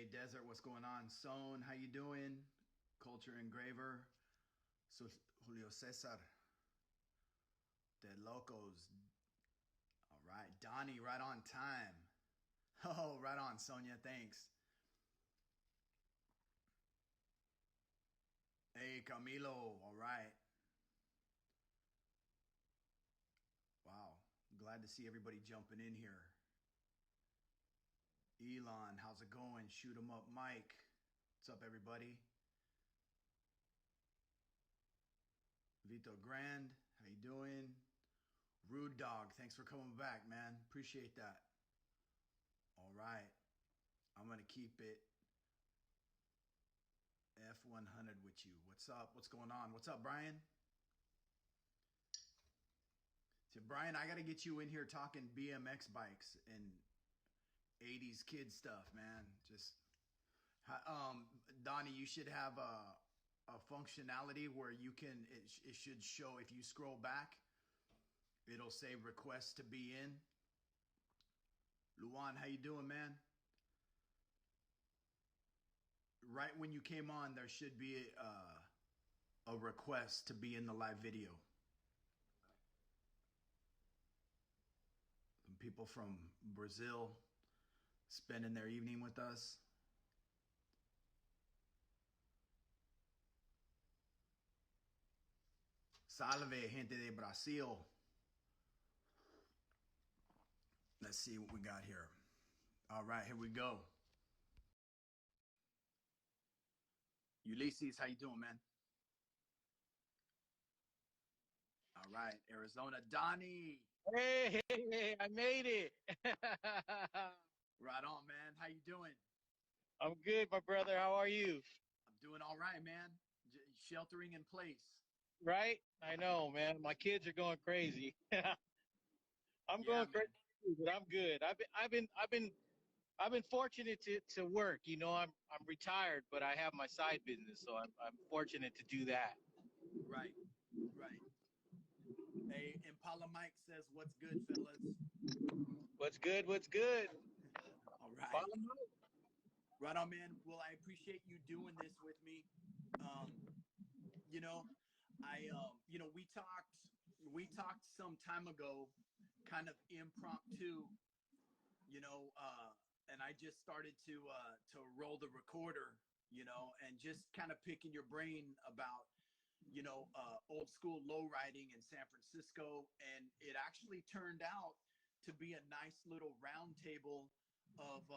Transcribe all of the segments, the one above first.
Desert, what's going on? Son, how you doing? Culture Engraver, Julio Cesar, De Locos. All right, Donny, right on time. Oh, right on, Sonia. Thanks. Hey, Camilo. All right. Wow. Glad to see everybody jumping in here. Elon, how's it going? Shoot 'em up, Mike. What's up, everybody? Vito Grand, how you doing? Rude Dog, thanks for coming back, man. Appreciate that. All right. I'm going to keep it F100 with you. What's up? What's going on? What's up, Brian? So, Brian, I got to get you in here talking BMX bikes and 80s kid stuff, man. Just, Donnie, you should have a functionality where you can, it should show, if you scroll back, it'll say request to be in. Luan, how you doing, man? Right when you came on, there should be a request to be in the live video. Some people from Brazil spending their evening with us. Salve, gente de Brasil. Let's see what we got here. All right, here we go. Ulysses, how you doing, man? All right, Arizona. Donnie. Hey, I made it. Right on, man. How you doing? I'm good, my brother. How are you? I'm doing all right, man. Sheltering in place. Right? I know, man. My kids are going crazy. I'm going crazy, but I'm good. I've been fortunate to work. You know, I'm retired, but I have my side business, so I'm fortunate to do that. Right, right. Hey, Impala Mike says, "What's good, fellas?" What's good? What's good? All right. Right on, man. Well, I appreciate you doing this with me. You know, we talked some time ago, kind of impromptu, and I just started to roll the recorder, and just kind of picking your brain about, old school low riding in San Francisco. And it actually turned out to be a nice little round table of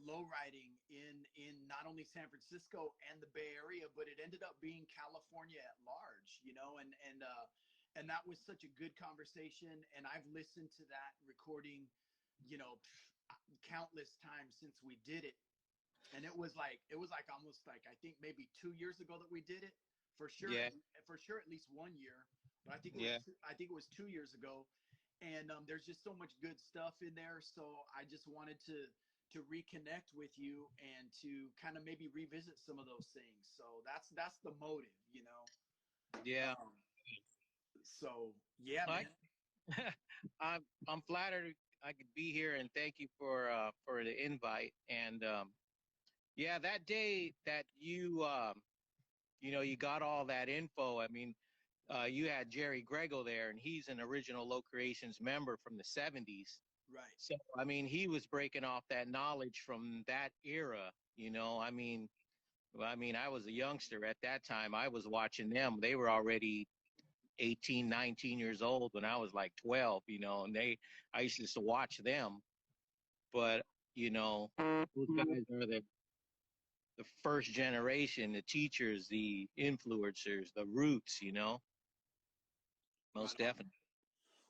low riding in not only San Francisco and the Bay Area, but it ended up being California at large, and that was such a good conversation. And I've listened to that recording, countless times since we did it. And it was like almost like, I think maybe 2 years ago that we did it, for sure. Yeah. For sure, at least 1 year, but I think it was 2 years ago. And there's just so much good stuff in there. So I just wanted to reconnect with you and to kind of maybe revisit some of those things. So that's the motive, Yeah. So yeah, Mike, man. I'm flattered I could be here, and thank you for the invite. And yeah, that day that you you got all that info. I mean, you had Jerry Grego there, and he's an original Low Creations member from the 70s. Right. So, I mean, he was breaking off that knowledge from that era, I mean, I was a youngster at that time. I was watching them. They were already 18, 19 years old when I was like 12, and I used to watch them. But, those guys are the first generation, the teachers, the influencers, the roots, most definitely.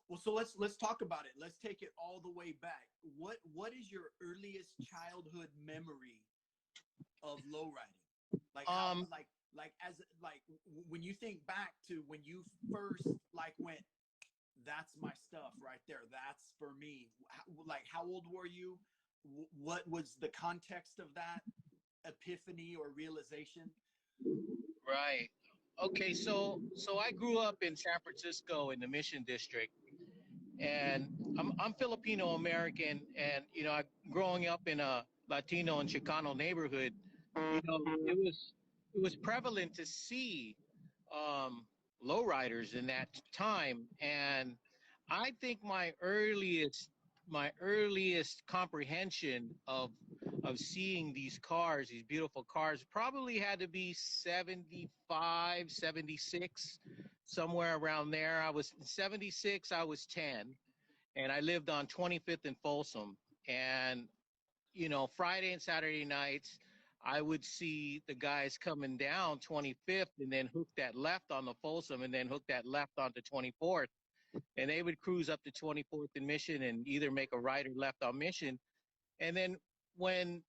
Well, so let's talk about it. Let's take it all the way back. What is your earliest childhood memory of low riding? Like when you think back to when you first went, that's my stuff right there. That's for me. How old were you? What was the context of that epiphany or realization? Right. Okay, so I grew up in San Francisco in the Mission District, and I'm Filipino American, and growing up in a Latino and Chicano neighborhood, it was prevalent to see lowriders in that time, and I think my earliest comprehension of seeing these cars, these beautiful cars, probably had to be 75, 76, somewhere around there. I was 76, I was 10, and I lived on 25th and Folsom. And, Friday and Saturday nights, I would see the guys coming down 25th and then hook that left on the Folsom and then hook that left onto 24th. And they would cruise up to 24th and Mission and either make a right or left on Mission. And then when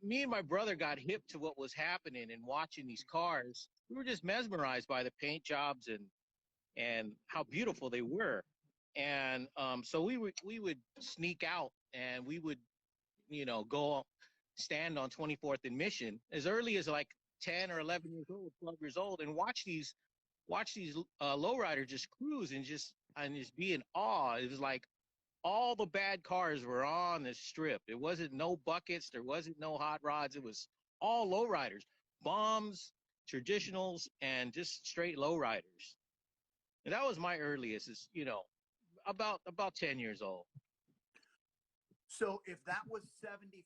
me and my brother got hip to what was happening and watching these cars, we were just mesmerized by the paint jobs and how beautiful they were. And so we would sneak out and we would go stand on 24th and Mission as early as like 10 or 11 years old, 12 years old, and watch these lowriders just cruise and just be in awe. It was like all the bad cars were on the strip. It wasn't no buckets. There wasn't no hot rods. It was all lowriders, bombs, traditionals, and just straight lowriders. And that was my earliest, is about 10 years old. So if that was 75,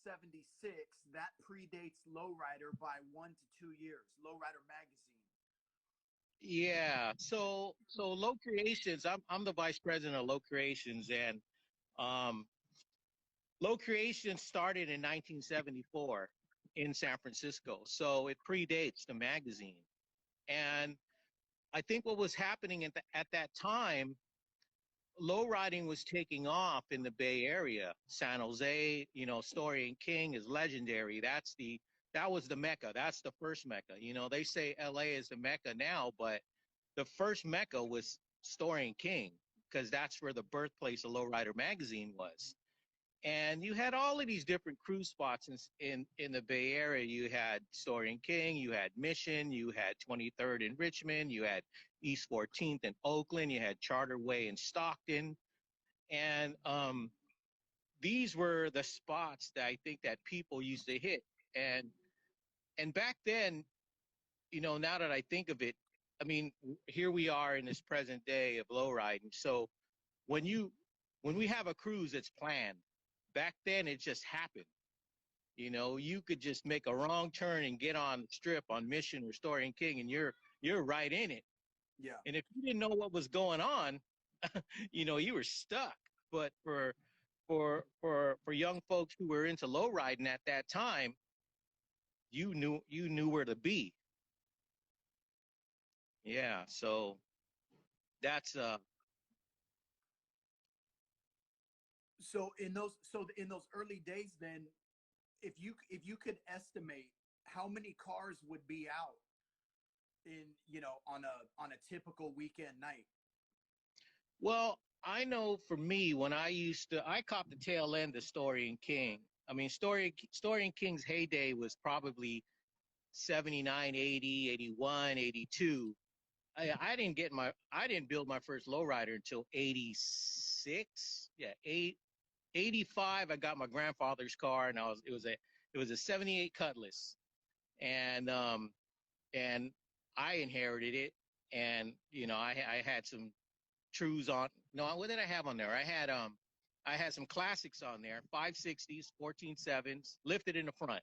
76, that predates Lowrider by 1 to 2 years, Lowrider magazine. Yeah. So Low Creations, I'm the vice president of Low Creations, and um, Low Creations started in 1974 in San Francisco. So it predates the magazine. And I think what was happening at that time, low riding was taking off in the Bay Area. San Jose, Story and King is legendary. That was the Mecca. That's the first Mecca. They say LA is the Mecca now, but the first Mecca was Story and King, because that's where the birthplace of Lowrider magazine was. And you had all of these different cruise spots in the Bay Area. You had Story and King, you had Mission, you had 23rd in Richmond, you had East 14th in Oakland, you had Charterway in Stockton. And these were the spots that I think that people used to hit. And back then, now that I think of it, I mean, here we are in this present day of low riding. So when we have a cruise that's planned, back then it just happened. You could just make a wrong turn and get on the strip on Mission or Story and King, and you're right in it. Yeah. And if you didn't know what was going on, you were stuck. But for young folks who were into low riding at that time, you knew where to be. Yeah, so that's So in those early days, then, if you could estimate how many cars would be out on a typical weekend night. well, I know for me, when I caught the tail end of Story and King. I mean, Story and King's heyday was probably 79, 80, 81, 82. I didn't build my first lowrider until 86. Yeah, 85. I got my grandfather's car, and it was a 78 Cutlass, and and I inherited it. And I had some trues on. No, what did I have on there? I had some classics on there, 560s, 14.7s, lifted in the front.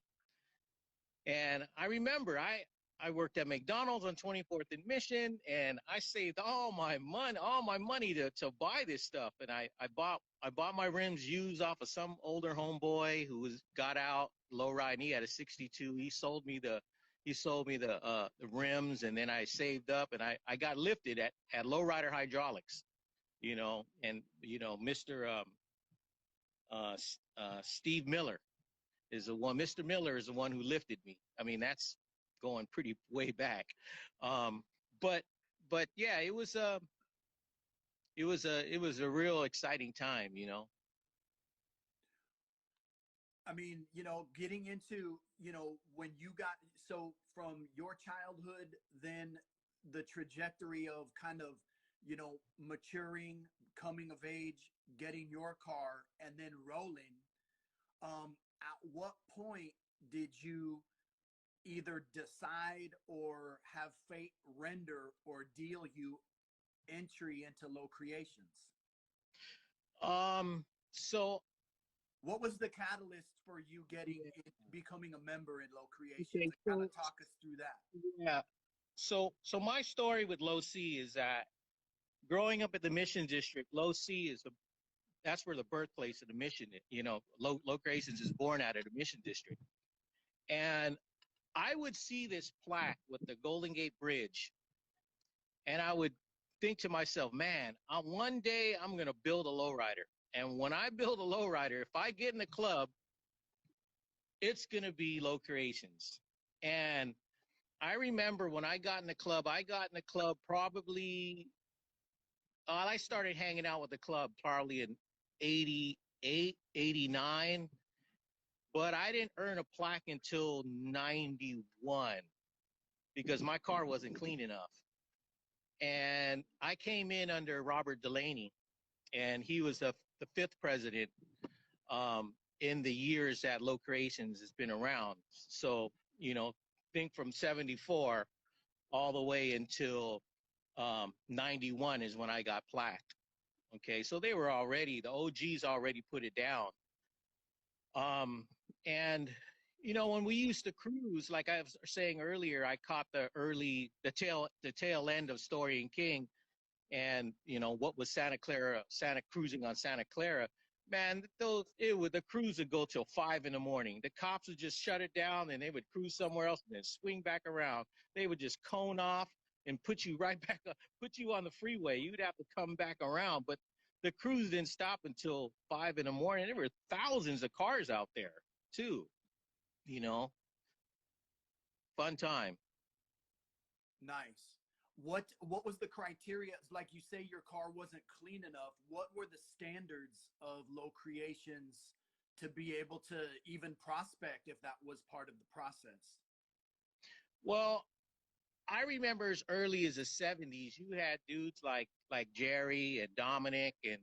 And I remember I worked at McDonald's on 24th and Mission, and I saved all my money to buy this stuff. And I bought my rims used off of some older homeboy who got out low ride, and he had a 62. He sold me the rims, and then I saved up, and I got lifted at Lowrider Hydraulics, and Mr. Steve Miller is the one. Mr. Miller is the one who lifted me. I mean, that's going pretty way back. Um, but yeah, it was a real exciting time. I mean, getting into, when you got, so from your childhood, then the trajectory of kind of, maturing, coming of age, getting your car, and then rolling. at what point did you either decide or have fate render or deal you entry into Low Creations? So what was the catalyst for you becoming a member in Low Creations? okay, Kind of talk us through that. yeah. So my story with Low C is that growing up at the Mission District, Low C is that's where the birthplace of the mission, Low Creations is born out of the Mission District. And I would see this plaque with the Golden Gate Bridge, and I would think to myself, man, one day I'm going to build a lowrider. And when I build a lowrider, if I get in the club, it's going to be Low Creations. And I remember when I got in the club, probably, I started hanging out with the club probably in 88, 89, but I didn't earn a plaque until 91 because my car wasn't clean enough. And I came in under Robert Delaney, and he was the fifth president in the years that Low Creations has been around. So, think from 74 all the way until 91 is when I got plaqued. Okay, so they were already, the OGs already put it down. And when we used to cruise, like I was saying earlier, I caught the tail end of Story and King, and what was Santa cruising on Santa Clara. Man, the cruise would go till 5 a.m. The cops would just shut it down, and they would cruise somewhere else and then swing back around. They would just cone off and put you right back up, put you on the freeway. You'd have to come back around, but the cruise didn't stop until 5 a.m. There were thousands of cars out there too. Fun time. Nice. What was the criteria? Like you say, your car wasn't clean enough. What were the standards of Low Creations to be able to even prospect if that was part of the process? Well, I remember as early as the 70s, you had dudes like Jerry and Dominic and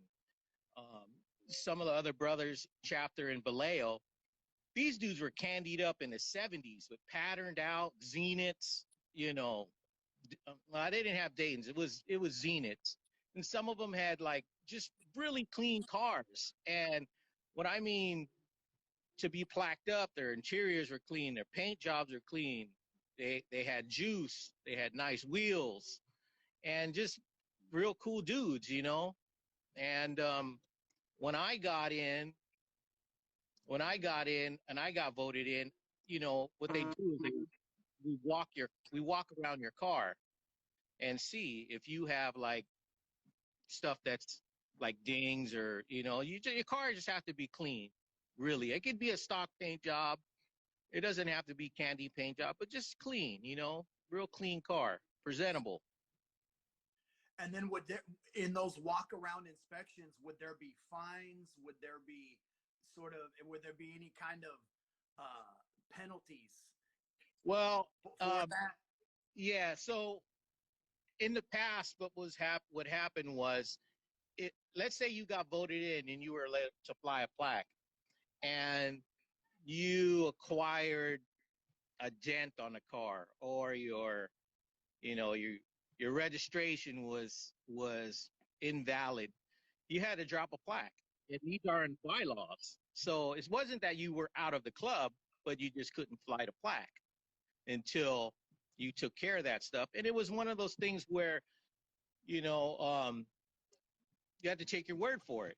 some of the other brothers, Chapter and Vallejo. These dudes were candied up in the 70s with patterned out Zeniths, I didn't have Dayton's. It was Zeniths. And some of them had like just really clean cars. And what I mean to be plaqued up, their interiors were clean, their paint jobs were clean. They had juice, they had nice wheels, and just real cool dudes, And when I got in and I got voted in, what they do is we walk around your car and see if you have like stuff that's like dings or your car just have to be clean. Really, it could be a stock paint job. It doesn't have to be candy paint job, but just clean. Real clean car, presentable. And then in those walk around inspections, would there be fines? Would there be any kind of penalties? Well, for that? Yeah. So in the past, what happened was, let's say you got voted in and you were let to fly a plaque, and you acquired a dent on the car, or your registration was invalid. You had to drop a plaque. And these are in bylaws. So it wasn't that you were out of the club, but you just couldn't fly the plaque until you took care of that stuff. And it was one of those things where, you have to take your word for it.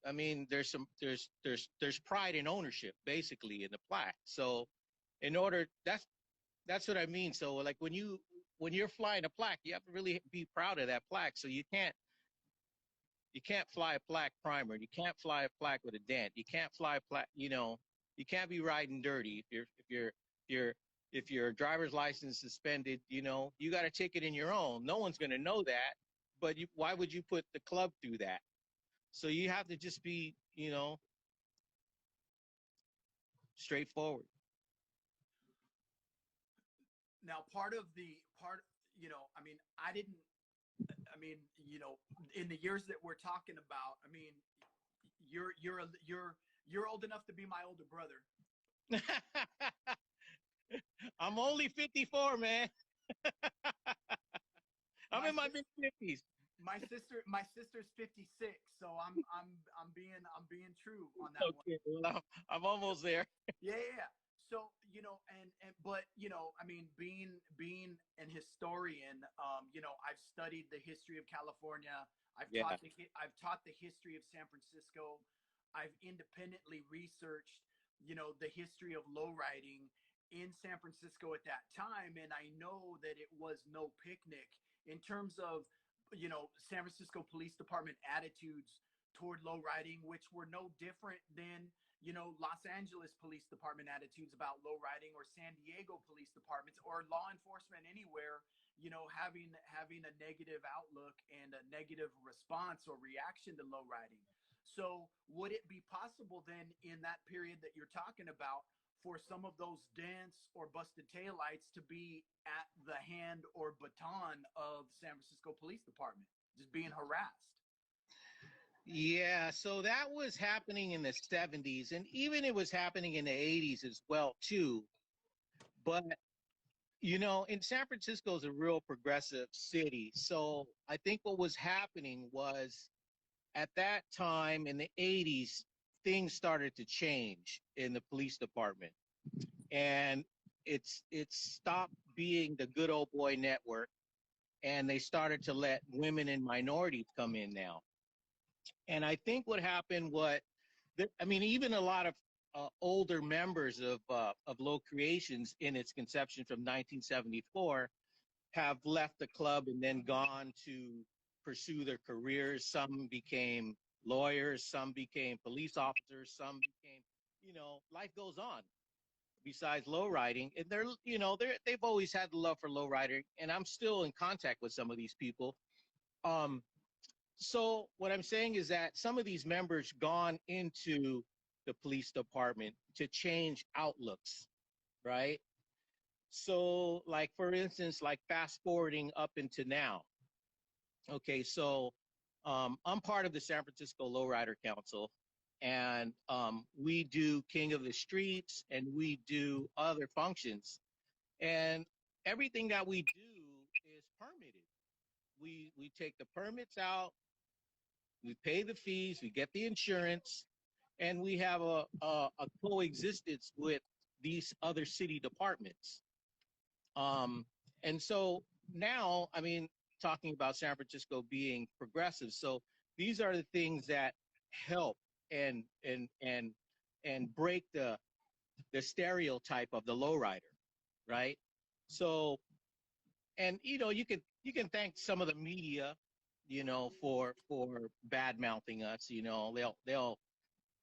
I mean, there's pride in ownership basically in the plaque. So that's what I mean. So like when you're flying a plaque, you have to really be proud of that plaque. So you can't fly a plaque primer. You can't fly a plaque with a dent. You can't fly a plaque, you can't be riding dirty. If your driver's license suspended, you got a ticket in your own. No one's going to know that, but why would you put the club through that? So you have to just be, straightforward. Now, in the years that we're talking about, I mean, You're old enough to be my older brother. I'm only 54, man. I'm in my mid-50s. My sister's 56, so I'm being true on that one. Okay, well, I'm almost there. Yeah. So, but, I mean, being an historian, I've studied the history of California. I've Yeah. taught the history of San Francisco. I've independently researched, the history of lowriding in San Francisco at that time. And I know that it was no picnic in terms of, San Francisco Police Department attitudes toward lowriding, which were no different than Los Angeles Police Department attitudes about low riding, or San Diego Police Departments, or law enforcement anywhere, having a negative outlook and a negative response or reaction to low riding. So would it be possible then in that period that you're talking about for some of those dents or busted taillights to be at the hand or baton of San Francisco Police Department, just being harassed? Yeah, so that was happening in the 70s, and even it was happening in the 80s as well too. But in San Francisco is a real progressive city. So I think what was happening was at that time in the 80s, things started to change in the police department. And it's stopped being the good old boy network, and they started to let women and minorities come in now. And I think what happened, even a lot of older members of Low Creations in its conception from 1974 have left the club and then gone to pursue their careers. Some became lawyers, some became police officers, some became, life goes on besides lowriding. And they've always had the love for lowriding, and I'm still in contact with some of these people. So what I'm saying is that some of these members gone into the police department to change outlooks, right? So like, for instance, like fast forwarding up into now. Okay, so I'm part of the San Francisco Lowrider Council, and we do King of the Streets, and we do other functions. And everything that we do is permitted. We take the permits out, we pay the fees, we get the insurance, and we have a coexistence with these other city departments. And so now, I mean, talking about San Francisco being progressive, so these are the things that help and break the stereotype of the lowrider, right? So, and you can thank some of the media, for bad mouthing us.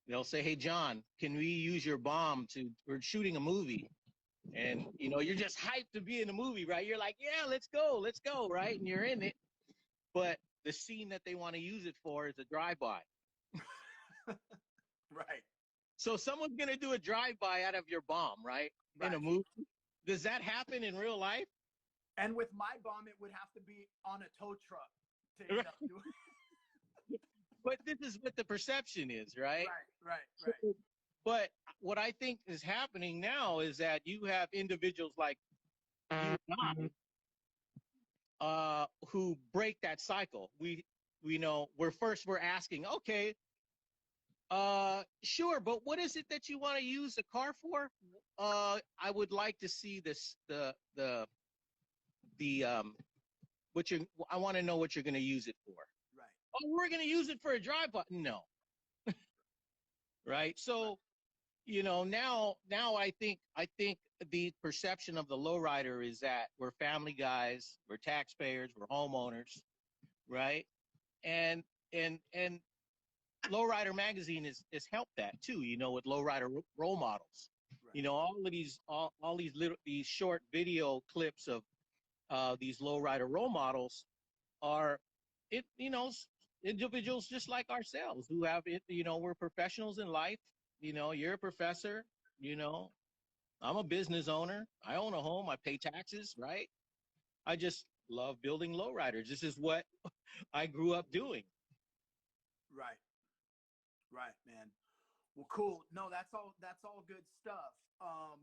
They'll say, "Hey, John, can we use your bomb we're shooting a movie?" And you're just hyped to be in the movie, right? You're like, "Yeah, let's go, right?" And you're in it. But the scene that they want to use it for is a drive-by. Right. So someone's gonna do a drive-by out of your bomb, right? In a movie. Does that happen in real life? And with my bomb, it would have to be on a tow truck to end up doing. But this is what the perception is, right? Right. So, but what I think is happening now is that you have individuals like you and I, who break that cycle. We're asking, okay, sure, but what is it that you want to use the car for? I would like to see I want to know what you're going to use it for. Right. Oh, we're going to use it for a drive-by. No. Right. So, now I think the perception of the lowrider is that we're family guys, we're taxpayers, we're homeowners, right? And Lowrider Magazine has helped that too, with lowrider role models. Right. All these short video clips of these lowrider role models are individuals just like ourselves who have we're professionals in life. You're a professor, I'm a business owner. I own a home. I pay taxes, right? I just love building lowriders. This is what I grew up doing. Right, man. Well, cool. No, that's all good stuff. I'm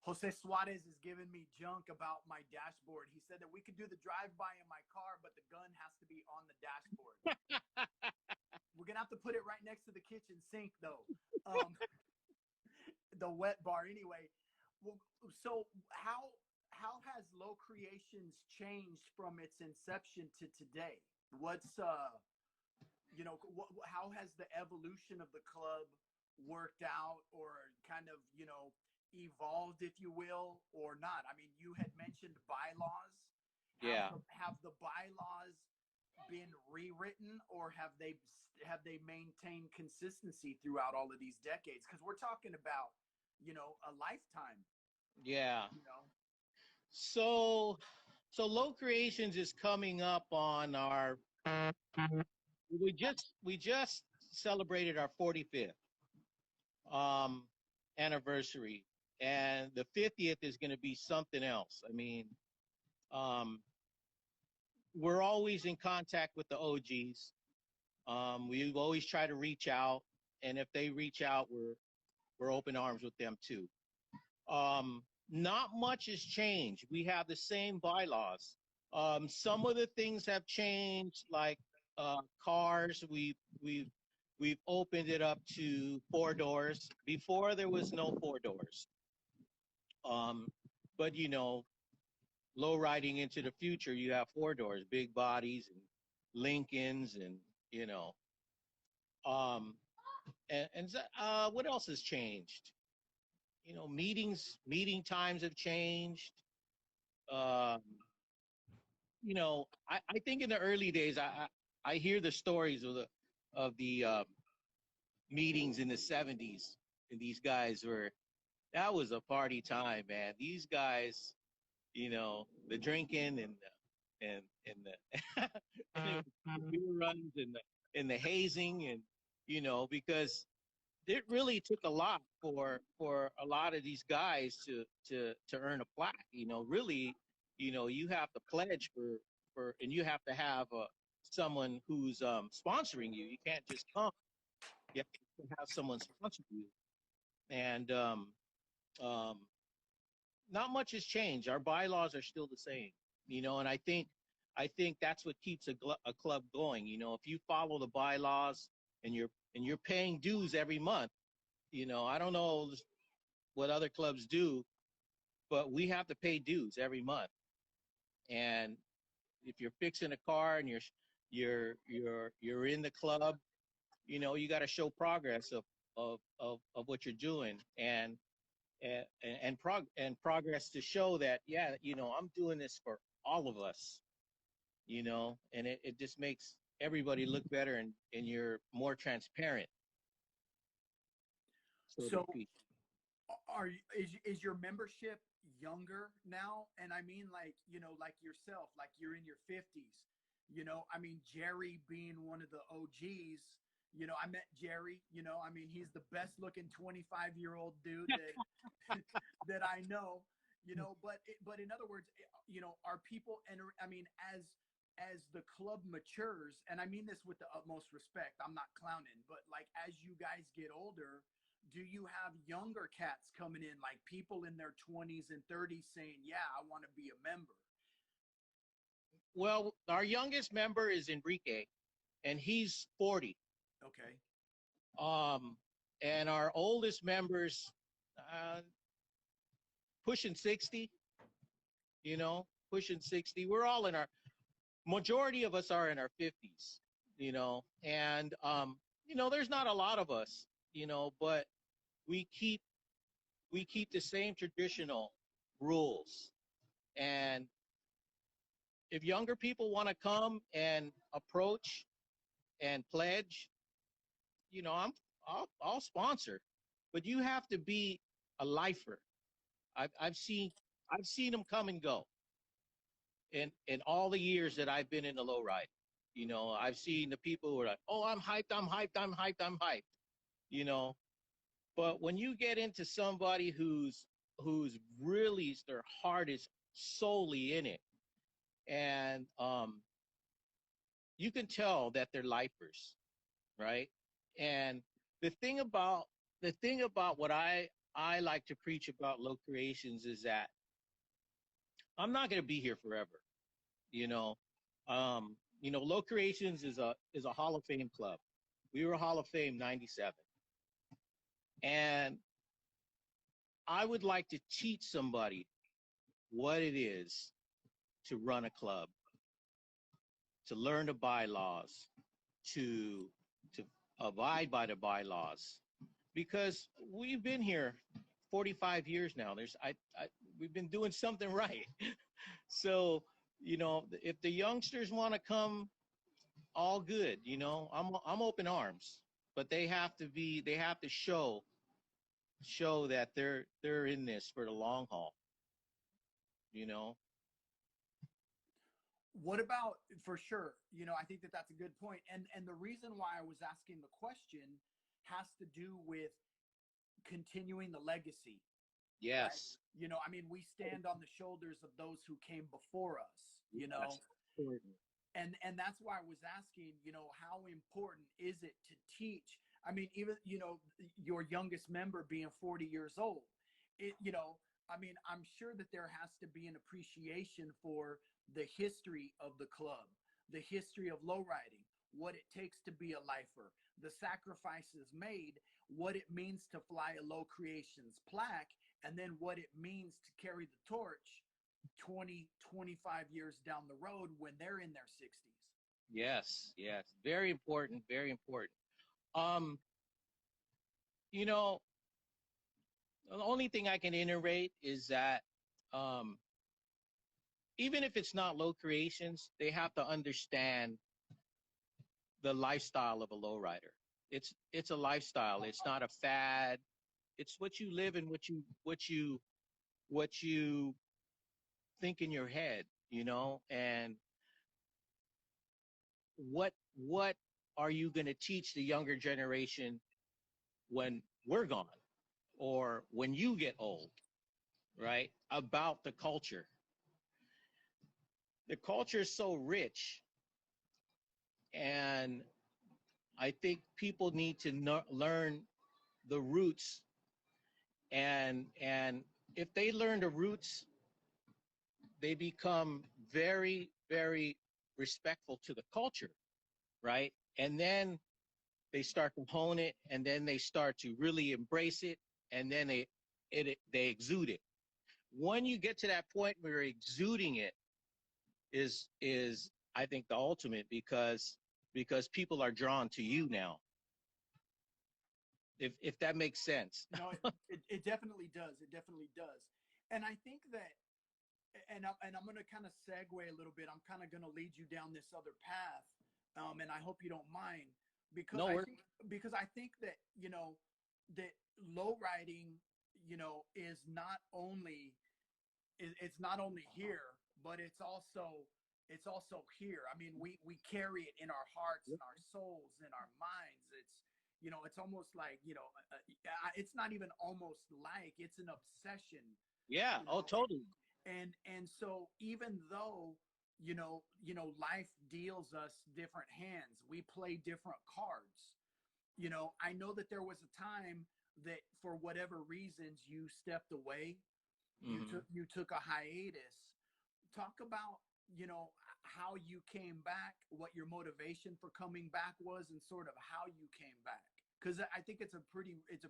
Jose Suarez is giving me junk about my dashboard. He said that we could do the drive-by in my car, but the gun has to be on the dashboard. We're gonna have to put it right next to the kitchen sink, though. The wet bar, anyway. Well, so how has Low Creations changed from its inception to today? What's how has the evolution of the club worked out, or kind of evolved, if you will, or not? I mean, you had mentioned bylaws. Yeah. Have the bylaws been rewritten, or have they maintained consistency throughout all of these decades? Because we're talking about a lifetime. Yeah. You know. So Low Creations is coming up on our. We just celebrated our 45th anniversary, and the 50th is going to be something else. I mean, um, we're always in contact with the OGs. We always try to reach out, and if they reach out, we're open arms with them too. Not much has changed. We have the same bylaws. Some of the things have changed, like cars. We've opened it up to 4 doors. Before there was no 4 doors. Um, but low riding into the future, you have 4 doors, big bodies and Lincolns, and um, what else has changed? Meeting times have changed. Um, I think in the early days, I hear the stories of the meetings in the 70s, and these guys were that was a party time, man. These guys, the drinking and the beer runs and the hazing, and because it really took a lot for a lot of these guys to earn a plaque. Really, you have to pledge and you have to have someone who's sponsoring you. You can't just come. You have to have someone sponsor you. And um, not much has changed. Our bylaws are still the same. And I think that's what keeps a club going. If you follow the bylaws and you're paying dues every month. I don't know what other clubs do, but we have to pay dues every month. And if you're fixing a car and you're in the club, you got to show progress of what you're doing, and progress to show that, yeah, I'm doing this for all of us, and it just makes everybody look better, and you're more transparent, so to So speak. is your membership younger now? And I mean, like, like yourself, like you're in your 50s. I mean, Jerry being one of the OGs. I met Jerry. I mean, he's the best looking 25-year-old dude that that I know. But in other words, are people enter? I mean, as the club matures, and I mean this with the utmost respect, I'm not clowning, but like as you guys get older, do you have younger cats coming in, like people in their 20s and 30s saying, yeah, I want to be a member? Well, our youngest member is Enrique, and he's 40. Okay. Um, and our oldest members, uh, pushing 60, pushing 60. We're all in our majority of us are in our 50s, and there's not a lot of us, but we keep we keep the same traditional rules. And if younger people want to come and approach and pledge, I'll sponsor, but you have to be a lifer. I've seen them come and go in all the years that I've been in the low ride. I've seen the people who are like, oh, I'm hyped, I'm hyped, I'm hyped, I'm hyped. You know, but when you get into somebody who's really their heart is solely in it, and you can tell that they're lifers. right? And the thing about what I like to preach about low creations is that I'm not going to be here forever. You know, Low Creations is a Hall of Fame club. We were Hall of Fame '97, and I would like to teach somebody what it is to run a club, to learn the bylaws, to to abide by the bylaws, because we've been here 45 years now. We've been doing something right. So, if the youngsters want to come, all good. I'm open arms, but they have to show that they're in this for the long haul. You know. What about, for sure, I think that that's a good point. And the reason why I was asking the question has to do with continuing the legacy. Yes. Right? I mean, we stand on the shoulders of those who came before us, Yes. and that's why I was asking, how important is it to teach? I mean, even, your youngest member being 40 years old, I mean, I'm sure that there has to be an appreciation for the history of the club, the history of lowriding, what it takes to be a lifer, the sacrifices made, what it means to fly a Low Creations plaque, and then what it means to carry the torch 20, 25 years down the road when they're in their 60s. Yes. Yes. Very important. Very important. Um, you know, the only thing I can iterate is that um, even if it's not Low Creations, they have to understand the lifestyle of a lowrider. It's a lifestyle. It's not a fad. It's what you live and what you think in your head, and what are you going to teach the younger generation when we're gone or when you get old, right? About the culture. The culture is so rich, and I think people need to learn the roots, and if they learn the roots, they become very, very respectful to the culture, right? And then they start to hone it, and then they start to really embrace it, and then they exude it. When you get to that point where exuding it is I think the ultimate, because people are drawn to you now. If that makes sense. No, it definitely does. It definitely does. And I think that, and I'm going to kind of segue a little bit. I'm kind of going to lead you down this other path, and I hope you don't mind, because No, because I think that that low riding, is not only it's not only here, but it's also here. I mean, we carry it in our hearts and our souls and our minds. It's almost like, it's not even almost like, it's an obsession. yeah. Oh, totally. And so even though, life deals us different hands, we play different cards. I know that there was a time that for whatever reasons you stepped away, you took a hiatus. Talk about, how you came back, what your motivation for coming back was, and sort of how you came back, because I think it's a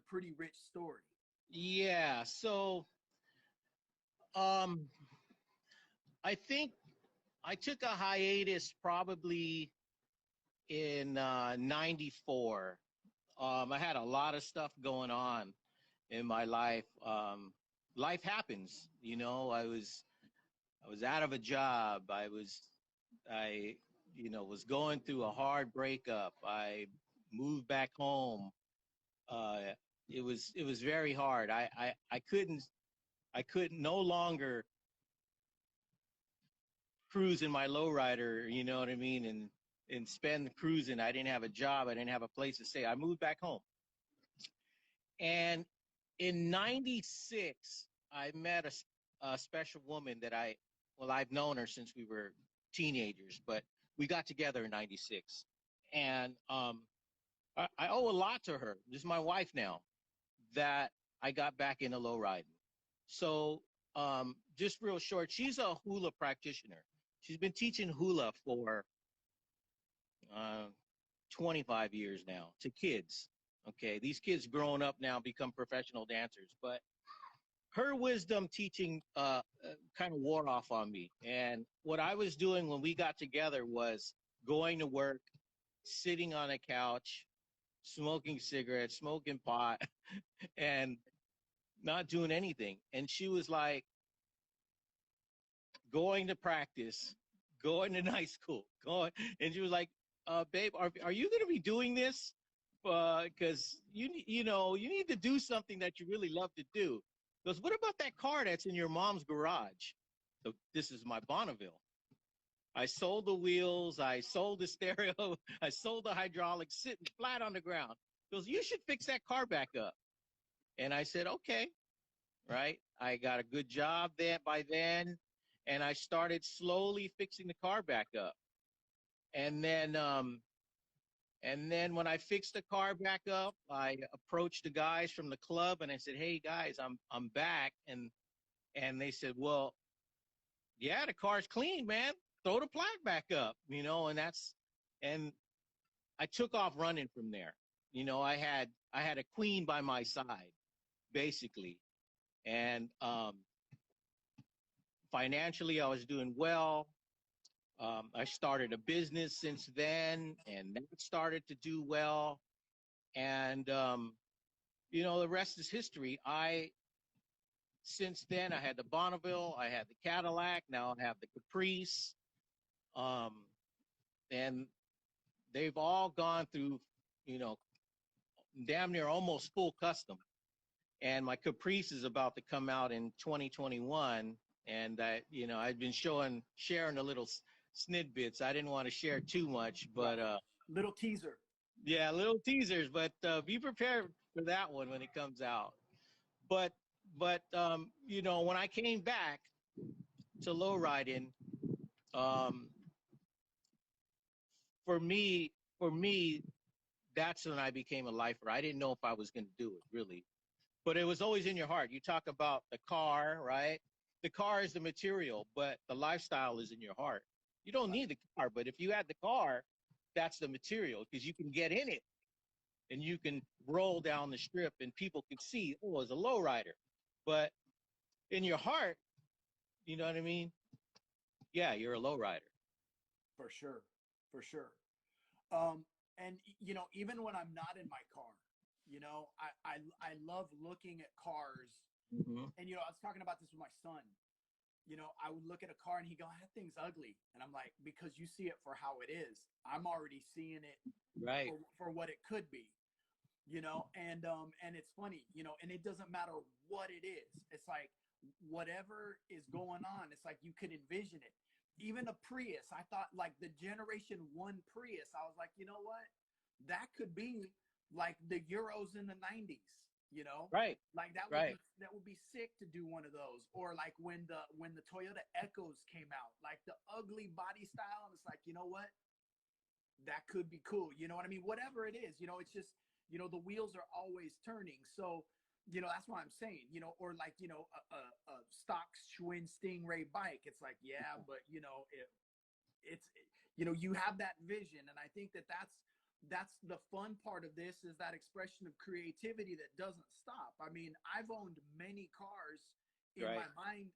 pretty rich story. Yeah. So I think I took a hiatus probably in '94. I had a lot of stuff going on in my life. Life happens, I was out of a job. I was going through a hard breakup. I moved back home. Uh, it was very hard. I couldn't no longer cruise in my lowrider, you know what I mean, and spend the cruising. I didn't have a job. I didn't have a place to stay. I moved back home. And in '96, I met a special woman that I've known her since we were teenagers, but we got together in '96. And I owe a lot to her. This is my wife now, that I got back into low riding. So just real short, she's a hula practitioner. She's been teaching hula for uh, 25 years now to kids. Okay, these kids growing up now become professional dancers, but her wisdom teaching kind of wore off on me. And what I was doing when we got together was going to work, sitting on a couch, smoking cigarettes, smoking pot, and not doing anything. And she was like, going to practice, going to night school, going, and she was like, "Babe, are you going to be doing this? Because you need to do something that you really love to do." Because what about that car that's in your mom's garage? So this is my Bonneville. I sold the wheels, I sold the stereo, I sold the hydraulics, sitting flat on the ground. He goes, you should fix that car back up. And I said, okay, right? I got a good job then by then, and I started slowly fixing the car back up. And then when I fixed the car back up, I approached the guys from the club and I said, "Hey guys, I'm back." And they said, "Well, yeah, the car's clean, man. Throw the plaque back up." And I took off running from there. I had a queen by my side, basically. And financially, I was doing well. I started a business since then, and that started to do well. And the rest is history. Since then, I had the Bonneville, I had the Cadillac, now I have the Caprice, um, and they've all gone through, you know, damn near almost full custom. And my Caprice is about to come out in 2021, and I've been sharing a little snidbits. I didn't want to share too much, but little teaser. Yeah, little teasers, but be prepared for that one when it comes out. But when I came back to lowriding, um, for me, for me, that's when I became a lifer. I didn't know if I was going to do it really, but it was always in your heart. You talk about the car, right? The car is the material, but the lifestyle is in your heart. You don't need the car, but if you had the car, that's the material because you can get in it and you can roll down the strip and people can see, oh, it's a lowrider. But in your heart, you know what I mean? Yeah, you're a lowrider. For sure, for sure. And even when I'm not in my car, I love looking at cars. Mm-hmm. And I was talking about this with my son. I would look at a car and he'd go, "That thing's ugly," and I'm like, "Because you see it for how it is. I'm already seeing it Right. for what it could be." And it's funny, and it doesn't matter what it is. It's like whatever is going on, it's like you could envision it. Even a Prius, I thought like the generation 1 Prius, I was like, you know what, that could be like the Euros in the 90s. Right. Like Right. that would be sick to do one of those. Or like when the Toyota Echoes came out, like the ugly body style, and it's like, you know what, that could be cool. You know what I mean? Whatever it is, it's just, the wheels are always turning. So, that's what I'm saying, or like, a stock Schwinn Stingray bike. It's like, yeah, but you have that vision. And I think that's the fun part of this, is that expression of creativity that doesn't stop. I mean, I've owned many cars in Right. my mind,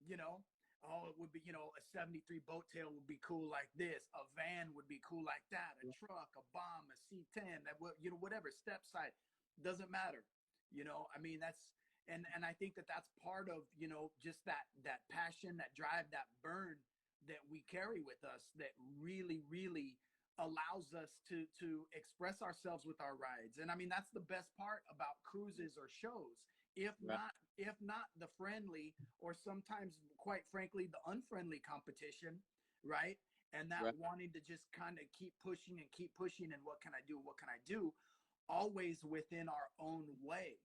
you know, oh, it would be, a 73 boat tail would be cool like this. A van would be cool like that. A truck, a bomb, a C10, that would, whatever, step side, doesn't matter. I mean, and I think that that's part of, just that passion, that drive, that burn that we carry with us, that really, really allows us to express ourselves with our rides. And I mean, that's the best part about cruises or shows. If Right. not the friendly, or sometimes, quite frankly, the unfriendly competition, right? And that Right. wanting to just kind of keep pushing and keep pushing, and what can I do? What can I do? Always within our own way.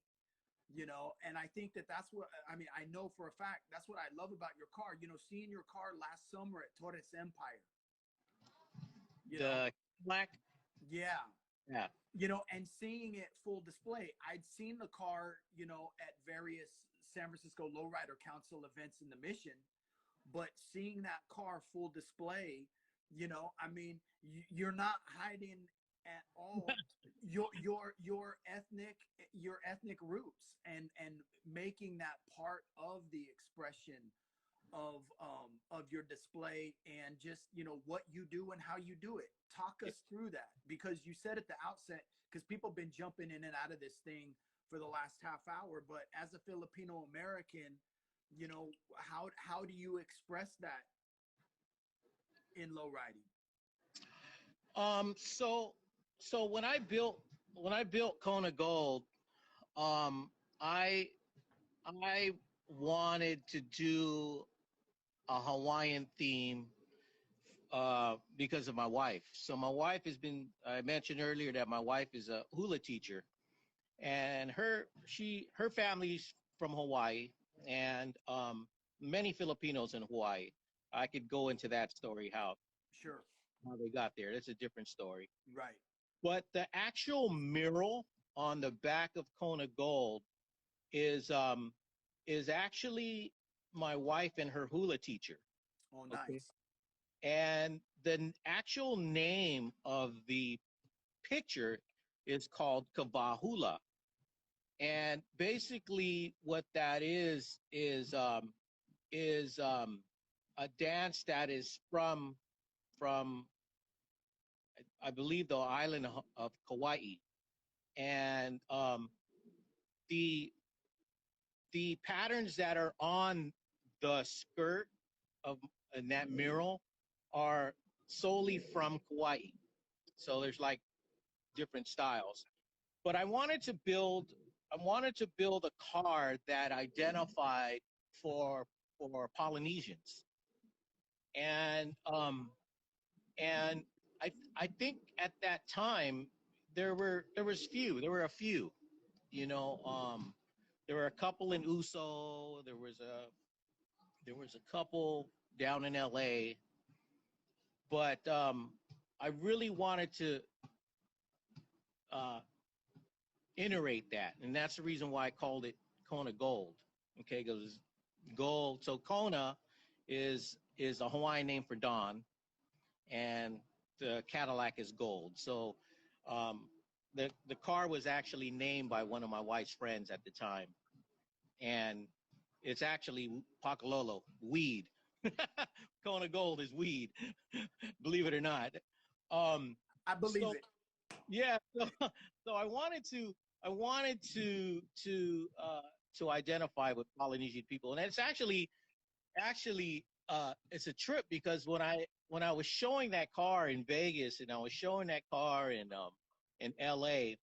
And I think that that's what, I mean, I know for a fact, that's what I love about your car. Seeing your car last summer at Torres Empire, you know The black. yeah, Yeah. you know, and seeing it full display. I'd seen the car, you know, at various San Francisco Lowrider Council events in the Mission, but seeing that car full display, you know, I mean, you're not hiding at all your ethnic roots, and making that part of the expression of your display, and just, you know, what you do and how you do it. Talk us through that, because you said at the outset, because people have been jumping in and out of this thing for the last half hour, but as a Filipino American, you know, how do you express that in low riding? So when I built Kona Gold, um, I I wanted to do a Hawaiian theme because of my wife. So my wife has been. I mentioned earlier that my wife is a hula teacher, and her family's from Hawaii, and many Filipinos in Hawaii. I could go into that story Sure. how they got there. That's a different story. Right. But the actual mural on the back of Kona Gold is is actually my wife and her hula teacher. Oh, Okay. nice. And the actual name of the picture is called Kabah Hula. And basically what that is a dance that is from I believe the island of Kauai. And the the patterns that are on the skirt of in that mural are solely from Kauai. So there's like different styles. But I wanted to build a car that identified for for Polynesians. And and I think at that time there were a few, you know, there were a couple in Uso, there was a couple down in LA, but I really wanted to uh, iterate that, and that's the reason why I called it Kona Gold. Okay, because gold. So Kona is a Hawaiian name for Don, and the Cadillac is gold. So um, the car was actually named by one of my wife's friends at the time, and it's actually Pakalolo, weed. Kona Gold is weed, believe it or not. Um, I believe so it. yeah, so I wanted to identify with Polynesian people, and it's actually it's a trip because when I was showing that car in Vegas and I was showing that car in LA,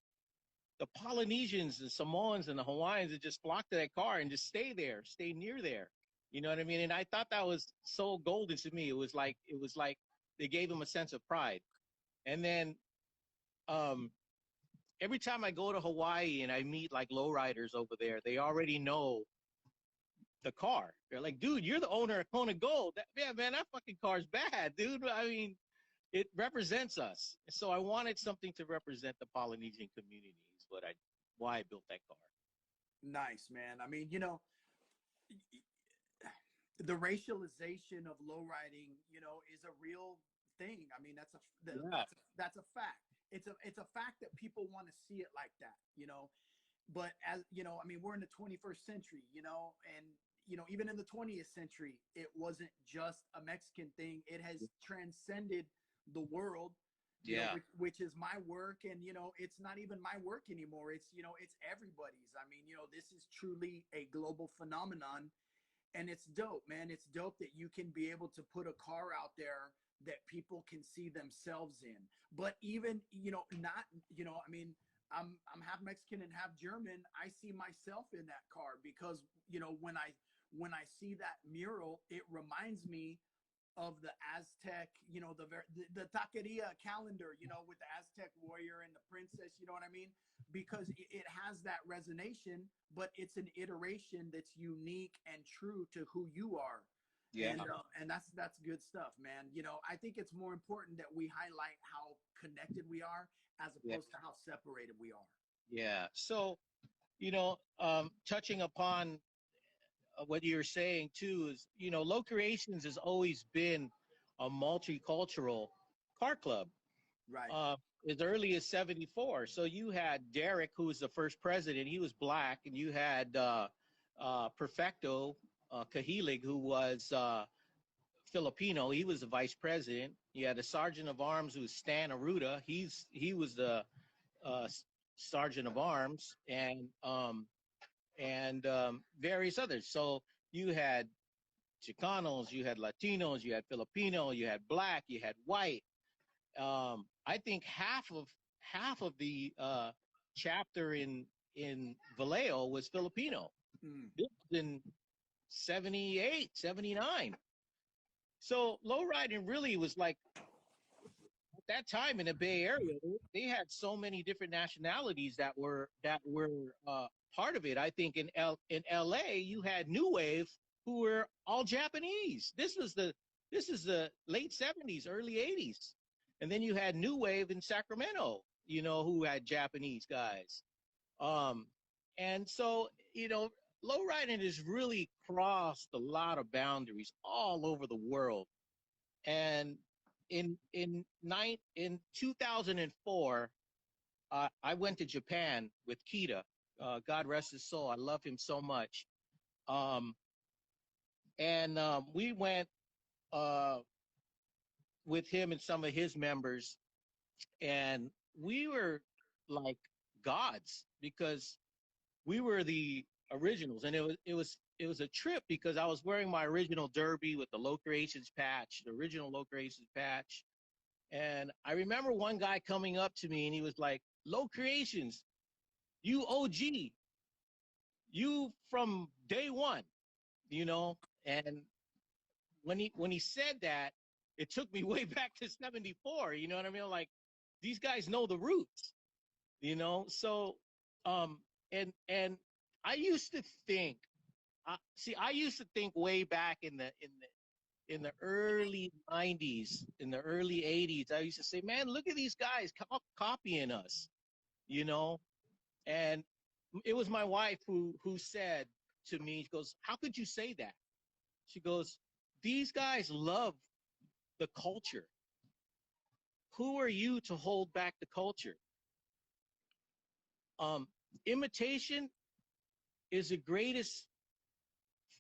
the Polynesians, the Samoans, and the Hawaiians would just flock to that car and just stay near there. You know what I mean? And I thought that was so golden to me. It was like they gave them a sense of pride. And then um, every time I go to Hawaii and I meet like lowriders over there, they already know the car. They're like, dude, you're the owner of Kona Gold. Yeah, man, that fucking car's bad, dude. I mean, it represents us. So I wanted something to represent the Polynesian community. Is why I built that car. Nice, man. I mean, you know, the racialization of lowriding, you know, is a real thing. I mean, Yeah, that's a fact. It's a fact that people want to see it like that, you know. But as you know, I mean, we're in the 21st century, you know, and you know, even in the 20th century, it wasn't just a Mexican thing. It has transcended the world, you know, yeah, which is my work. And you know, it's not even my work anymore. It's, you know, it's everybody's. I mean, you know, this is truly a global phenomenon, and it's dope, man. It's dope that you can be able to put a car out there that people can see themselves in. But even, you know, not, you know, I mean, I'm half Mexican and half German. I see myself in that car because, you know, when I see that mural, it reminds me of the Aztec, you know, the taqueria calendar, you know, with the Aztec warrior and the princess, you know what I mean? Because it has that resonation, but it's an iteration that's unique and true to who you are. Yeah. And that's good stuff, man. You know, I think it's more important that we highlight how connected we are as Yeah. opposed to how separated we are. Yeah. So, touching upon what you're saying too is, Low Creations has always been a multicultural car club. Right. As early as 74. So you had Derek, who was the first president. He was black. And you had Perfecto Cahilig, who was Filipino. He was the vice president. You had a sergeant of arms who was Stan Aruda. He was the uh, sergeant of arms, and various others. So you had Chicanos, you had Latinos, you had Filipino, you had black, you had white. I think half of the chapter in Vallejo was Filipino. Mm. This was in 78, 79. So lowriding really was like at that time in the Bay Area, they had so many different nationalities that were part of it. I think in LA you had New Wave who were all Japanese. This is the late 70s, early 80s. And then you had New Wave in Sacramento, who had Japanese guys. Um, and so, lowriding has really crossed a lot of boundaries all over the world. And in 2004, I went to Japan with Kita. God rest his soul. I love him so much. Um, and we went uh, with him and some of his members, and we were like gods because we were the originals, and it was a trip because I was wearing my original derby with the Low Creations patch, the original Low Creations patch. And I remember one guy coming up to me and he was like, "Low Creations, you OG, you from day one," you know. And when he said that, it took me way back to '74. You know what I mean? Like these guys know the roots, So, um, and I used to think, I used to think way back in the early '90s, in the early '80s. I used to say, man, look at these guys copying us, you know. And it was my wife who said to me, she goes, "How could you say that?" She goes, "These guys love the culture. Who are you to hold back the culture? Um, Imitation is the greatest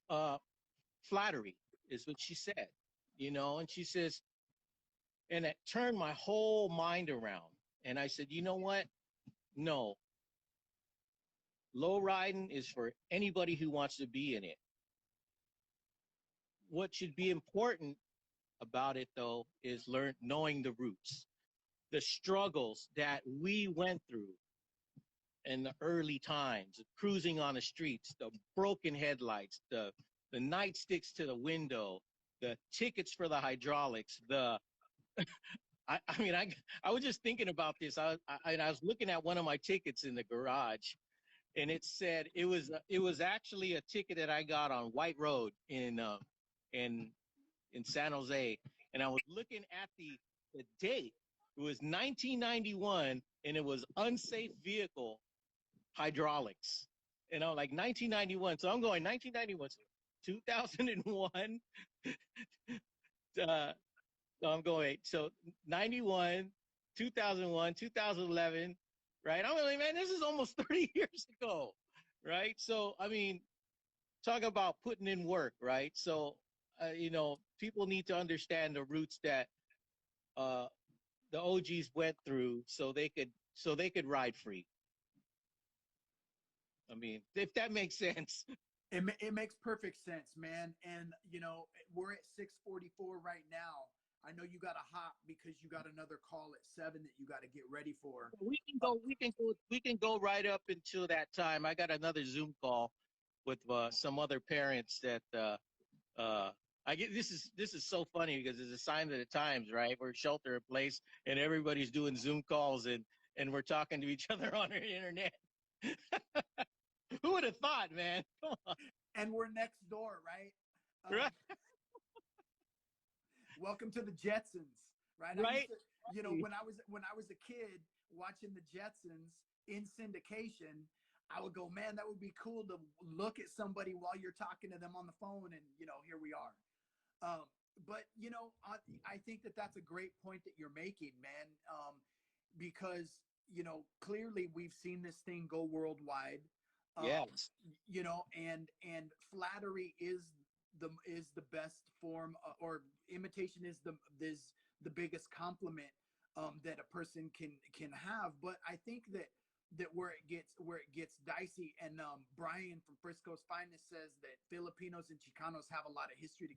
uh, flattery," is what she said, And she says, and it turned my whole mind around. And I said, you know what? No, low riding is for anybody who wants to be in it. What should be important about it, though, is knowing the roots, the struggles that we went through in the early times, cruising on the streets, the broken headlights, the nightsticks to the window, the tickets for the hydraulics, I was just thinking about this. I was looking at one of my tickets in the garage, and it said it was actually a ticket that I got on White Road in San Jose, and I was looking at the date. It was 1991, and it was unsafe vehicle hydraulics. And I'm like 1991, so I'm going 1991, 2001. So I'm going, so 91, 2001, 2011, right? I'm like, man, this is almost 30 years ago, right? So, I mean, talk about putting in work, right? So, people need to understand the roots that uh, the OGs went through so they could ride free. I mean, if that makes sense. It makes perfect sense, man. And we're at 6:44 right now. I know you got to hop because you got another call at 7 that you got to get ready for. We can go right up until that time. I got another Zoom call with some other parents that I get. This is so funny because it's a sign of the times, right? We're shelter in place and everybody's doing Zoom calls and we're talking to each other on the internet. Who would have thought, man? Come on. And we're next door, right? Right? welcome to the Jetsons, right? Right? You know, when I was a kid watching the Jetsons in syndication, I would go, man, that would be cool to look at somebody while you're talking to them on the phone, and you know, here we are. Um, but you know, I think that that's a great point that you're making, man, because you know, clearly we've seen this thing go worldwide. Yes. You know, and flattery is the best form, or imitation is the biggest compliment that a person can have. But I think that where it gets dicey, and Brian from Frisco's Finest says that Filipinos and Chicanos have a lot of history